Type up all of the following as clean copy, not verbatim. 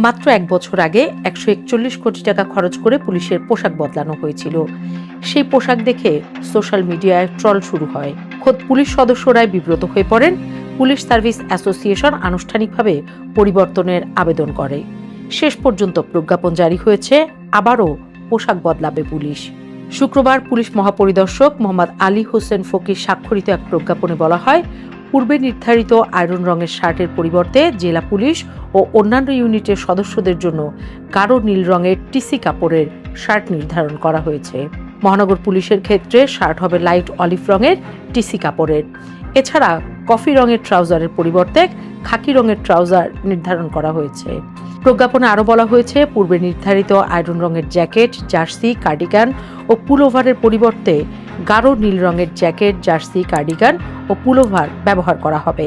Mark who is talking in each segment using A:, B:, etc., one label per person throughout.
A: মাত্র ১ বছর আগে ১৪১ কোটি টাকা খরচ করে পুলিশের পোশাক বদলানো হয়েছিল। সেই পোশাক দেখে সোশ্যাল মিডিয়ায় ট্রল শুরু হয়। খোদ পুলিশ সদস্যরাই বিব্রত হয়ে পড়েন। পুলিশ সার্ভিস অ্যাসোসিয়েশন আনুষ্ঠানিকভাবে পরিবর্তনের আবেদন করে। শেষ পর্যন্ত প্রজ্ঞাপন জারি হয়েছে, আবারও পোশাক বদলাবে পুলিশ। শুক্রবার পুলিশ মহাপরিদর্শক মোহাম্মদ আলী হোসেন ফকির স্বাক্ষরিত এক প্রজ্ঞাপনে বলা হয়, পূর্বে নির্ধারিত আয়রন রঙের শার্টের পরিবর্তে জেলা পুলিশ ও অন্যান্য ইউনিটের সদস্যদের জন্য গাঢ় নীল রঙের টিসি কাপড়ের শার্ট নির্ধারণ করা হয়েছে। মহানগর পুলিশের ক্ষেত্রে শার্ট হবে লাইট অলিভ রঙের টিসি কাপড়ের। এছাড়া কফি রঙের ট্রাউজারের পরিবর্তে খাকি রঙের ট্রাউজার নির্ধারণ করা হয়েছে। প্রজ্ঞাপনে আরও বলা হয়েছে, পূর্বে নির্ধারিত আয়রন রঙের জ্যাকেট, জার্সি, কার্ডিগান ও পুলোভারের পরিবর্তে গাঢ় নীল রঙের জ্যাকেট, জার্সি, কার্ডিগান ও পুলোভার ব্যবহার করা হবে।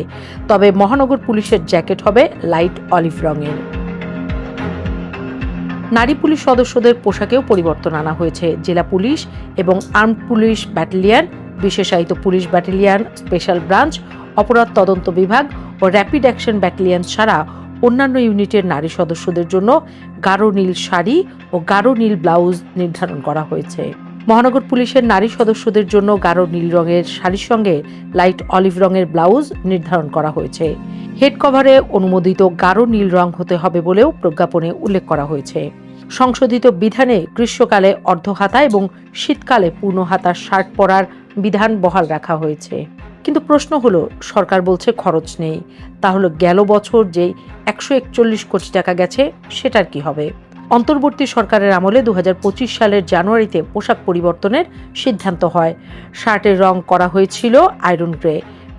A: তবে মহানগর পুলিশের জ্যাকেট হবে লাইট অলিভ রঙের। নারী পুলিশ সদস্যদের পোশাকেও পরিবর্তন আনা হয়েছে। জেলা পুলিশ এবং আর্মড পুলিশ ব্যাটালিয়ন, বিশেষায়িত পুলিশ ব্যাটালিয়ন, স্পেশাল ব্রাঞ্চ, অপরাধ তদন্ত বিভাগ ও র্যাপিড অ্যাকশন ব্যাটালিয়ন ছাড়া অন্যান্য ইউনিটের নারী সদস্যদের জন্য গাঢ় নীল শাড়ি ও গাঢ় নীল ব্লাউজ নির্ধারণ করা হয়েছে। মহানগর পুলিশের নারী সদস্যদের জন্য গাঢ় নীল রঙের শাড়ির সঙ্গে লাইট অলিভ রঙের ব্লাউজ নির্ধারণ করা হয়েছে। হেড কভারে অনুমোদিত গাঢ় নীল রং হতে হবে বলেও প্রজ্ঞাপনে উল্লেখ করা হয়েছে। সংশোধিত বিধানে গ্রীষ্মকালে অর্ধহাতা এবং শীতকালে পূর্ণ হাতার শার্ট পরার বিধান বহাল রাখা হয়েছে। কিন্তু প্রশ্ন হলো, সরকার বলছে খরচ নেই, তাহলে গেল বছর যে ১৪১ কোটি টাকা গেছে সেটার কি হবে? অন্তর্বর্তী সরকারের আমলে ২০২৫ সালের জানুয়ারিতে পোশাক পরিবর্তনের সিদ্ধান্ত হয়। শার্টের রং করা হয়েছিল iron grey,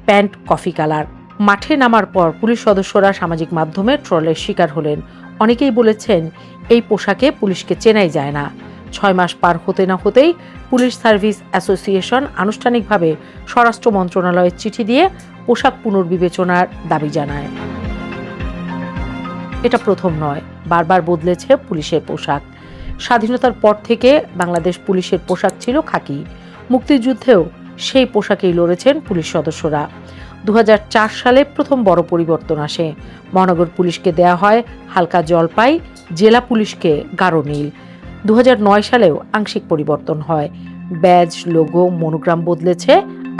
A: pant coffee colour. মাঠে নামার পর পুলিশ সদস্যরা সামাজিক মাধ্যমে ট্রলের শিকার হলেন। অনেকেই বলেছেন, এই পোশাকে পুলিশকে চেনাই যায় না। ৬ মাস পার হতে না হতেই পুলিশ সার্ভিস অ্যাসোসিয়েশন আনুষ্ঠানিকভাবে স্বরাষ্ট্র মন্ত্রণালয়ে চিঠি দিয়ে পোশাক পুনর্বিবেচনার দাবি জানায়। এটা প্রথম নয়, বারবার বদলেছে পুলিশের পোশাক। স্বাধীনতার পর থেকে বাংলাদেশ পুলিশের পোশাক ছিল খাকি। মুক্তিযুদ্ধেও সেই পোশাকেই লড়েছেন পুলিশ সদস্যরা। ২০০৪ সালে প্রথম বড় পরিবর্তন আসে। মহানগর পুলিশকে দেয়া হয় হালকা জলপাই, জেলা পুলিশকে গাঢ় নীল। ২০০৯ সালেও আংশিক পরিবর্তন হয়। ব্যাজ, লোগো, মনোগ্রাম বদলেছে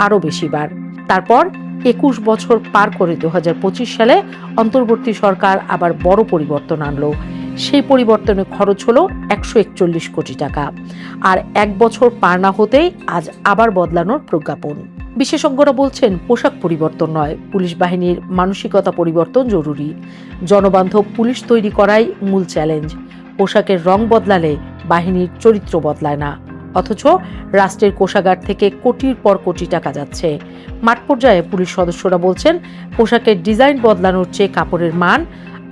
A: আরও বেশিবার। তারপর ২১ বছর পার করে ২০২৫ সালে অন্তর্বর্তী সরকার আবার বড় পরিবর্তন আনলো। সেই পরিবর্তনে খরচ হলো ১৪১ কোটি টাকা। আর ১ বছর পার না হতেই আজ আবার বদলানোর প্রজ্ঞাপন। বিশেষজ্ঞরা বলছেন, পোশাক পরিবর্তন নয়, পুলিশ বাহিনীর মানসিকতা পরিবর্তন জরুরি। জনবান্ধব পুলিশ তৈরি করাই মূল চ্যালেঞ্জ। পোশাকের রং বদলালে বাহিনীর চরিত্র বদলায় না। অথচ রাষ্ট্রের কোষাগার থেকে কোটির পর কোটি টাকা যাচ্ছে। মাঠ পর্যায়ে পুলিশ সদস্যরা বলছেন, পোশাকের ডিজাইন বদলানোর চেয়ে কাপড়ের মান,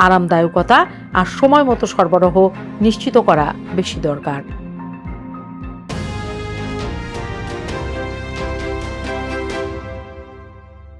A: আরামদায়কতা আর সময় মতো সরবরাহ নিশ্চিত করা বেশি দরকার।